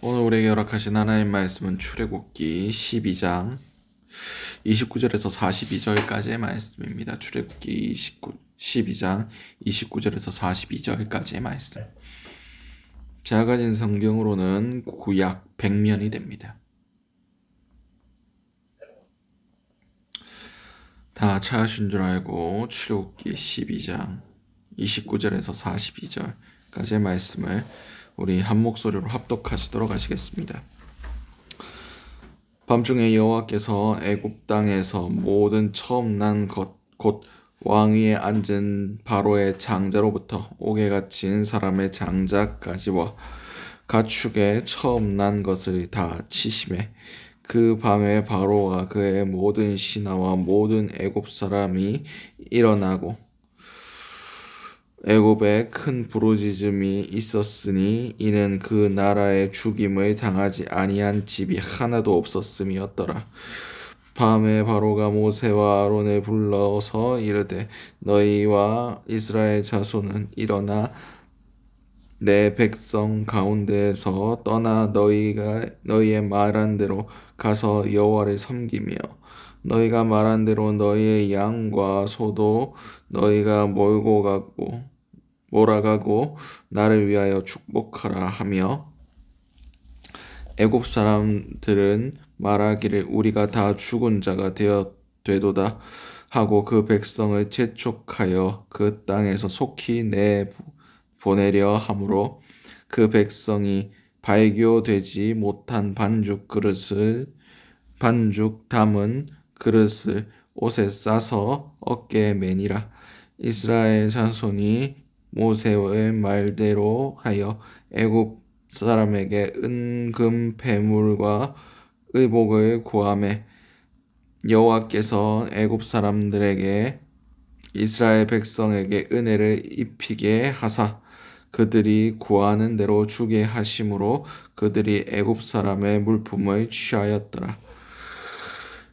오늘 우리에게 허락하신 하나님 말씀은 출애굽기 12장 29절에서 42절까지의 말씀입니다. 출애굽기 12장 29절에서 42절까지의 말씀. 제가 가진 성경으로는 구약 100면이 됩니다. 다 찾으신 줄 알고 출애굽기 12장 29절에서 42절까지의 말씀을 우리 한 목소리로 합독하시도록 하시겠습니다. 밤중에 여호와께서 애굽 땅에서 모든 처음 난 것 곧 왕 위에 앉은 바로의 장자로부터 옥에 갇힌 사람의 장자까지와 가축의 처음 난 것을 다 치심에 그 밤에 바로와 그의 모든 신하와 모든 애굽 사람이 일어나고 애굽에 큰 부르짖음이 있었으니 이는 그 나라의 죽임을 당하지 아니한 집이 하나도 없었음이었더라. 밤에 바로가 모세와 아론을 불러서 이르되 너희와 이스라엘 자손은 일어나 내 백성 가운데에서 떠나 너희의 말한 대로 가서 여호와를 섬기며 너희가 말한 대로 너희의 양과 소도 너희가 몰아가고 나를 위하여 축복하라 하며 애굽 사람들은 말하기를 우리가 다 죽은 자가 되도다 하고 그 백성을 재촉하여 그 땅에서 속히 내보내려 하므로 그 백성이 발교되지 못한 반죽 담은 그릇을 옷에 싸서 어깨에 매니라. 이스라엘 자손이 모세의 말대로 하여 애굽 사람에게 은금 배물과 의복을 구하매 여호와께서 애굽 사람들에게 이스라엘 백성에게 은혜를 입히게 하사 그들이 구하는 대로 주게 하심으로 그들이 애굽 사람의 물품을 취하였더라.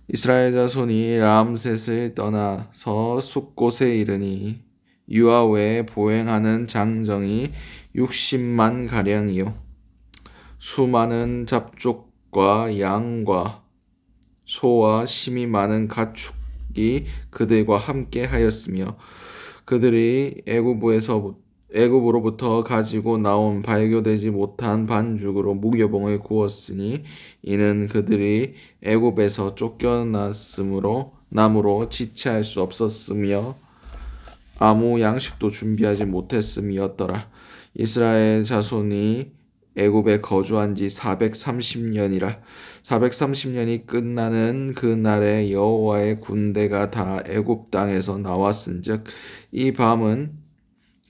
이스라엘 자손이 람셋을 떠나서 숫곳에 이르니 유아 외에 보행하는 장정이 60만 가량이요 수많은 잡족과 양과 소와 심이 많은 가축이 그들과 함께 하였으며 그들이 애굽으로부터 가지고 나온 발교되지 못한 반죽으로 무교봉을 구웠으니 이는 그들이 애굽에서 쫓겨남으로 지체할 수 없었으며 아무 양식도 준비하지 못했음이었더라. 이스라엘 자손이 애굽에 거주한 지 430년이라. 430년이 끝나는 그날에 여호와의 군대가 다 애굽 땅에서 나왔은즉 이 밤은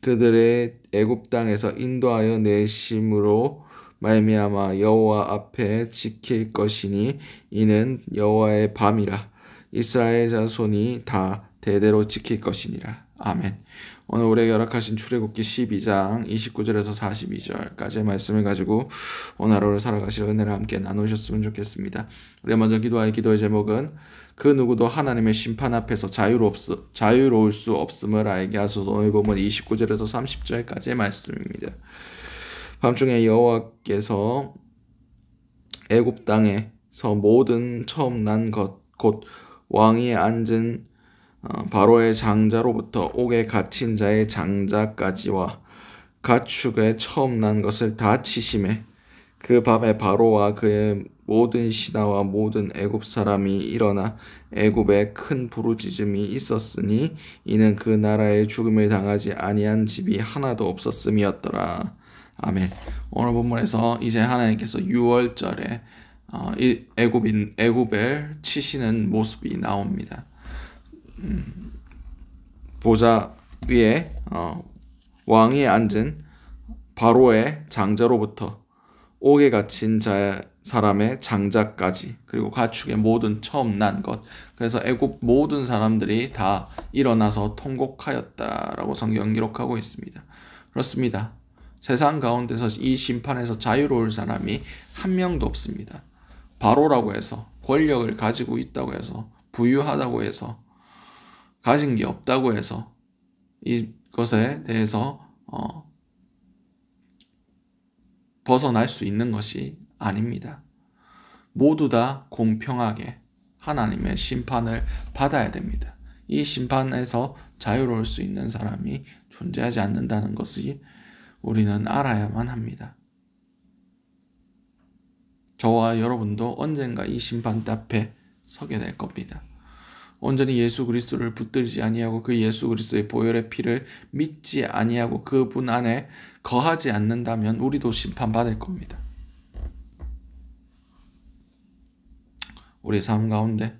그들의 애굽 땅에서 인도하여 내심으로 말미암아 여호와 앞에 지킬 것이니 이는 여호와의 밤이라. 이스라엘 자손이 다 대대로 지킬 것이니라. 아멘. 오늘 우리에게 허락하신 출애굽기 12장 29절에서 42절까지의 말씀을 가지고 오늘 하루를 살아가실 은혜를 함께 나누셨으면 좋겠습니다. 우리가 먼저 기도할 기도의 제목은 그 누구도 하나님의 심판 앞에서 자유로울 수 없음을 알게 하소서. 오늘 보면 29절에서 30절까지의 말씀입니다. 밤중에 여호와께서 애굽 땅에서 모든 처음 난 것 곧 왕위에 앉은 바로의 장자로부터 옥에 갇힌 자의 장자까지와 가축의 처음 난 것을 다 치심에 그 밤에 바로와 그의 모든 신하와 모든 애굽 사람이 일어나 애굽에 큰 부르짖음이 있었으니 이는 그 나라의 죽음을 당하지 아니한 집이 하나도 없었음이었더라. 아멘. 오늘 본문에서 이제 하나님께서 6월절에 애굽을 치시는 모습이 나옵니다. 보좌 위에 왕이 앉은 바로의 장자로부터 옥에 갇힌 사람의 장자까지 그리고 가축의 모든 처음 난 것, 그래서 애굽 모든 사람들이 다 일어나서 통곡하였다라고 성경 기록하고 있습니다. 그렇습니다. 세상 가운데서 이 심판에서 자유로울 사람이 한 명도 없습니다. 바로라고 해서 권력을 가지고 있다고 해서 부유하다고 해서 가진 게 없다고 해서 이것에 대해서 벗어날 수 있는 것이 아닙니다. 모두 다 공평하게 하나님의 심판을 받아야 됩니다. 이 심판에서 자유로울 수 있는 사람이 존재하지 않는다는 것이 우리는 알아야만 합니다. 저와 여러분도 언젠가 이 심판대 앞에 서게 될 겁니다. 온전히 예수 그리스도를 붙들지 아니하고 그 예수 그리스도의 보혈의 피를 믿지 아니하고 그분 안에 거하지 않는다면 우리도 심판받을 겁니다. 우리의 삶 가운데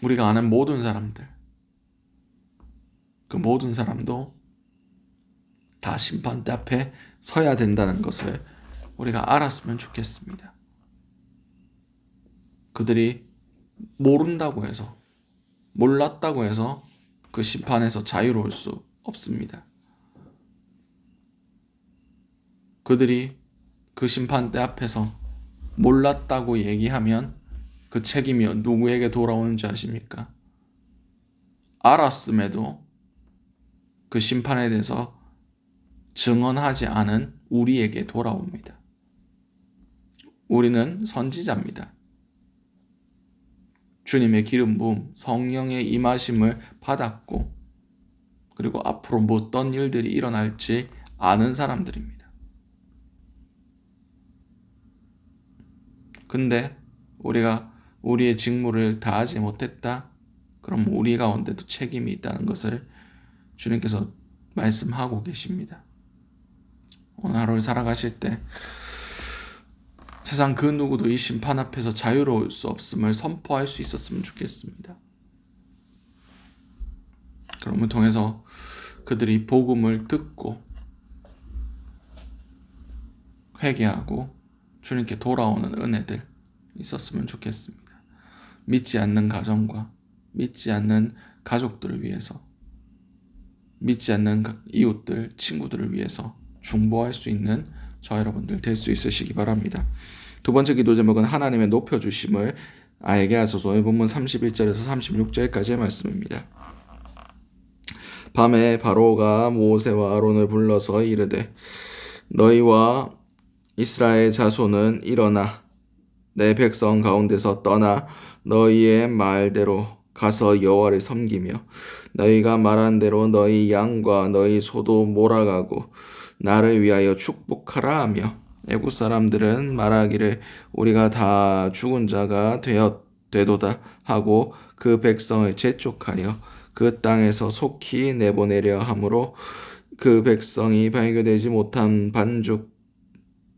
우리가 아는 모든 사람들, 그 모든 사람도 다 심판대 앞에 서야 된다는 것을 우리가 알았으면 좋겠습니다. 그들이 모른다고 해서, 몰랐다고 해서 그 심판에서 자유로울 수 없습니다. 그들이 그 심판대 앞에서 몰랐다고 얘기하면 그 책임이 누구에게 돌아오는지 아십니까? 알았음에도 그 심판에 대해서 증언하지 않은 우리에게 돌아옵니다. 우리는 선지자입니다. 주님의 기름 부음, 성령의 임하심을 받았고 그리고 앞으로 어떤 일들이 일어날지 아는 사람들입니다. 근데 우리가 우리의 직무를 다하지 못했다? 그럼 우리 가운데도 책임이 있다는 것을 주님께서 말씀하고 계십니다. 오늘 하루를 살아가실 때 세상 그 누구도 이 심판 앞에서 자유로울 수 없음을 선포할 수 있었으면 좋겠습니다. 그럼을 통해서 그들이 복음을 듣고 회개하고 주님께 돌아오는 은혜들 있었으면 좋겠습니다. 믿지 않는 가정과 믿지 않는 가족들을 위해서, 믿지 않는 이웃들, 친구들을 위해서 중보할 수 있는 저 여러분들 될 수 있으시기 바랍니다. 두 번째 기도 제목은 하나님의 높여주심을 아에게 하소서. 오늘 본문 31절에서 36절까지의 말씀입니다. 밤에 바로가 모세와 아론을 불러서 이르되 너희와 이스라엘 자손은 일어나 내 백성 가운데서 떠나 너희의 말대로 가서 여호와를 섬기며 너희가 말한 대로 너희 양과 너희 소도 몰아가고 나를 위하여 축복하라 하며 애국 사람들은 말하기를 우리가 다 죽은 자가 되도다 하고 그 백성을 재촉하여 그 땅에서 속히 내보내려 하므로 그 백성이 발교되지 못한 반죽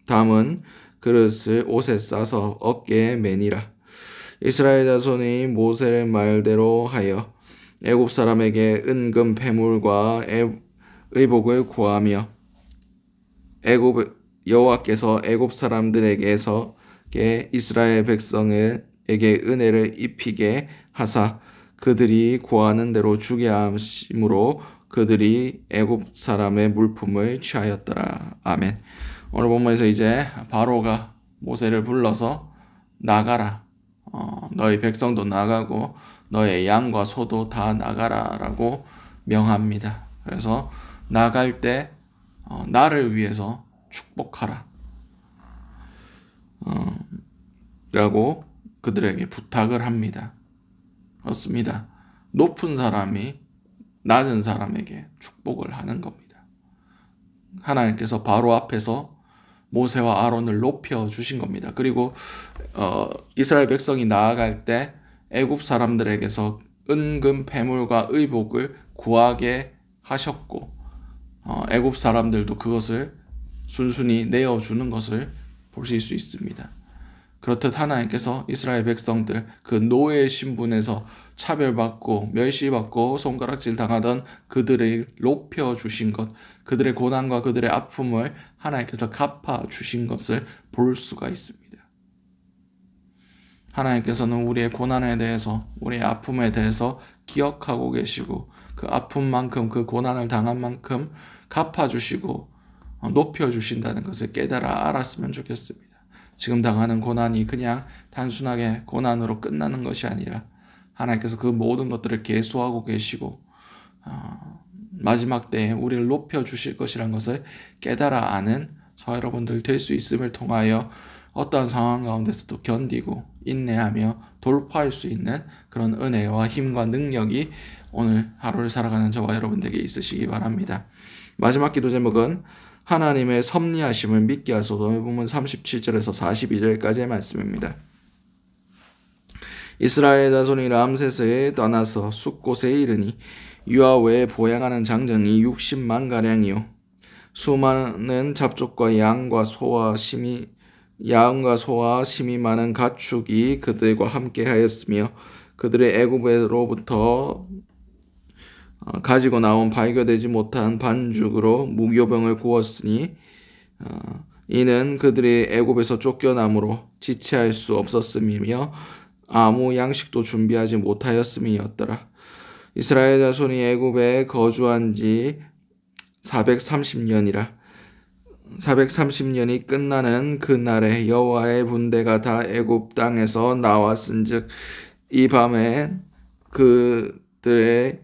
담은 그릇을 옷에 싸서 어깨에 매니라. 이스라엘 자손이 모세의 말대로 하여 애굽 사람에게 은금 패물과 의복을 구하며 여호와께서 애굽 사람들에게서 이스라엘 백성에게 은혜를 입히게 하사 그들이 구하는 대로 주게 하심으로 그들이 애굽 사람의 물품을 취하였더라. 아멘. 오늘 본문에서 이제 바로가 모세를 불러서 나가라. 너희 백성도 나가고 너의 양과 소도 다 나가라 라고 명합니다. 그래서 나갈 때 나를 위해서 축복하라 라고 그들에게 부탁을 합니다. 그렇습니다. 높은 사람이 낮은 사람에게 축복을 하는 겁니다. 하나님께서 바로 앞에서 모세와 아론을 높여주신 겁니다. 그리고 이스라엘 백성이 나아갈 때 애굽 사람들에게서 은금 패물과 의복을 구하게 하셨고 애굽 사람들도 그것을 순순히 내어주는 것을 보실 수 있습니다. 그렇듯 하나님께서 이스라엘 백성들 그 노예 신분에서 차별받고 멸시받고 손가락질 당하던 그들을 높여주신 것, 그들의 고난과 그들의 아픔을 하나님께서 갚아주신 것을 볼 수가 있습니다. 하나님께서는 우리의 고난에 대해서, 우리의 아픔에 대해서 기억하고 계시고 그 아픔만큼, 그 고난을 당한 만큼 갚아주시고 높여주신다는 것을 깨달아 알았으면 좋겠습니다. 지금 당하는 고난이 그냥 단순하게 고난으로 끝나는 것이 아니라 하나님께서 그 모든 것들을 계수하고 계시고 마지막 때에 우리를 높여주실 것이라는 것을 깨달아 아는 저와 여러분들 될 수 있음을 통하여 어떠한 상황 가운데서도 견디고 인내하며 돌파할 수 있는 그런 은혜와 힘과 능력이 오늘 하루를 살아가는 저와 여러분들에게 있으시기 바랍니다. 마지막 기도 제목은 하나님의 섭리하심을 믿게 하소서. 본문 37절에서 42절까지의 말씀입니다. 이스라엘 자손이 람세스에 떠나서 숫곳에 이르니 유아 외에 보행하는 장정이 60만 가량이요 수많은 잡족과 양과 소와 심이 많은 가축이 그들과 함께하였으며 그들의 애굽으로부터 가지고 나온 발교되지 못한 반죽으로 무교병을 구웠으니 이는 그들이 애굽에서 쫓겨남으로 지체할 수 없었음이며 아무 양식도 준비하지 못하였음이었더라. 이스라엘 자손이 애굽에 거주한 지 430년이라. 430년이 끝나는 그날에 여호와의 군대가 다 애굽 땅에서 나왔은즉 이 밤에 그들을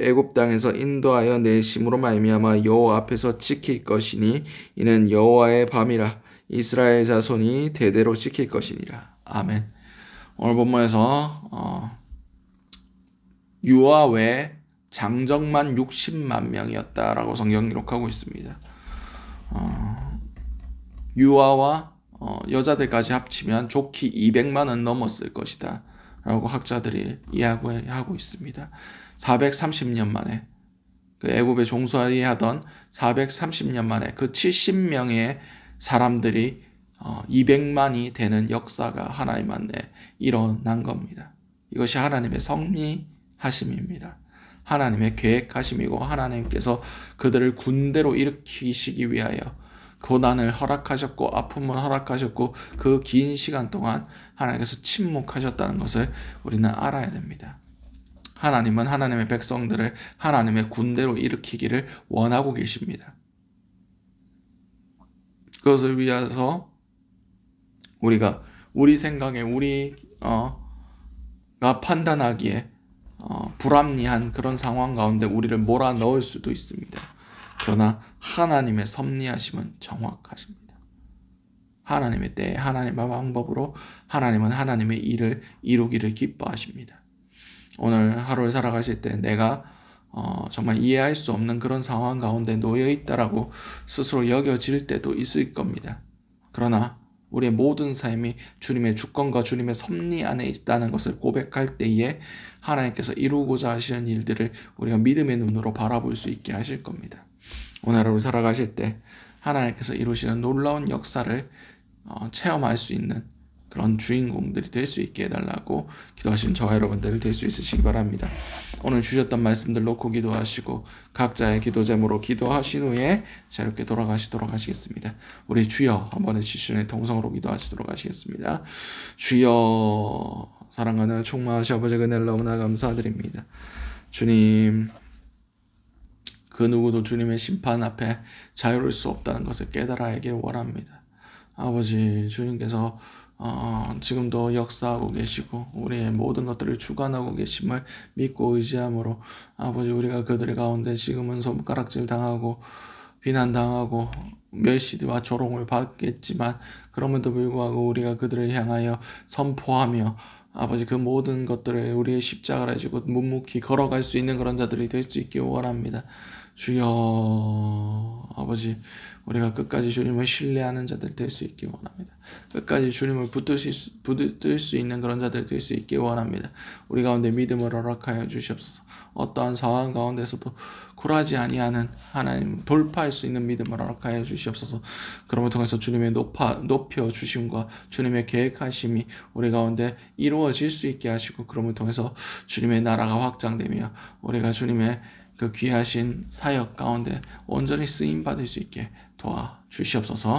애굽 땅에서 인도하여 내심으로 말미암아 여호와 앞에서 지킬 것이니 이는 여호와의 밤이라. 이스라엘 자손이 대대로 지킬 것이니라. 아멘. 오늘 본문에서 유아 외에 장정만 60만 명이었다라고 성경 기록하고 있습니다. 유아와 여자들까지 합치면 좋기 200만은 넘었을 것이다 라고 학자들이 이야기하고 있습니다. 430년 만에 그 애굽에 종살이 하던 430년 만에 그 70명의 사람들이 200만이 되는 역사가 하나님 안에 일어난 겁니다. 이것이 하나님의 섭리하심입니다. 하나님의 계획하심이고 하나님께서 그들을 군대로 일으키시기 위하여 고난을 허락하셨고 아픔을 허락하셨고 그 긴 시간 동안 하나님께서 침묵하셨다는 것을 우리는 알아야 됩니다. 하나님은 하나님의 백성들을 하나님의 군대로 일으키기를 원하고 계십니다. 그것을 위해서 우리가 우리 생각에 우리가 판단하기에 불합리한 그런 상황 가운데 우리를 몰아넣을 수도 있습니다. 그러나 하나님의 섭리하심은 정확하십니다. 하나님의 때에 하나님의 방법으로 하나님은 하나님의 일을 이루기를 기뻐하십니다. 오늘 하루를 살아가실 때 내가 정말 이해할 수 없는 그런 상황 가운데 놓여 있다라고 스스로 여겨질 때도 있을 겁니다. 그러나 우리의 모든 삶이 주님의 주권과 주님의 섭리 안에 있다는 것을 고백할 때에 하나님께서 이루고자 하시는 일들을 우리가 믿음의 눈으로 바라볼 수 있게 하실 겁니다. 오늘 하루 살아가실 때 하나님께서 이루시는 놀라운 역사를 체험할 수 있는 그런 주인공들이 될 수 있게 해달라고 기도하신 저와 여러분들 될 수 있으시기 바랍니다. 오늘 주셨던 말씀들 놓고 기도하시고 각자의 기도 제목으로 기도하신 후에 자유롭게 돌아가시도록 하시겠습니다. 우리 주여 한번 해주시는 통성으로 기도하시도록 하시겠습니다. 주여 사랑하는 충만하신 아버지 은혜를 너무나 감사드립니다. 주님 그 누구도 주님의 심판 앞에 자유로울 수 없다는 것을 깨달아 알기를 원합니다. 아버지 주님께서 지금도 역사하고 계시고 우리의 모든 것들을 주관하고 계심을 믿고 의지함으로 아버지 우리가 그들 가운데 지금은 손가락질 당하고 비난당하고 멸시와 조롱을 받겠지만 그럼에도 불구하고 우리가 그들을 향하여 선포하며 아버지 그 모든 것들을 우리의 십자가를 지고 묵묵히 걸어갈 수 있는 그런 자들이 될 수 있기 원합니다. 주여 아버지 우리가 끝까지 주님을 신뢰하는 자들 될 수 있기 원합니다. 끝까지 주님을 붙들 수 있는 그런 자들 될 수 있기 원합니다. 우리 가운데 믿음을 허락하여 주시옵소서. 어떠한 상황 가운데서도 굴하지 아니하는 하나님 돌파할 수 있는 믿음을 허락하여 주시옵소서. 그러므로 통해서 주님의 높여 주심과 주님의 계획하심이 우리 가운데 이루어질 수 있게 하시고 그러므로 통해서 주님의 나라가 확장되며 우리가 주님의 그 귀하신 사역 가운데 온전히 쓰임 받을 수 있게 도와주시옵소서.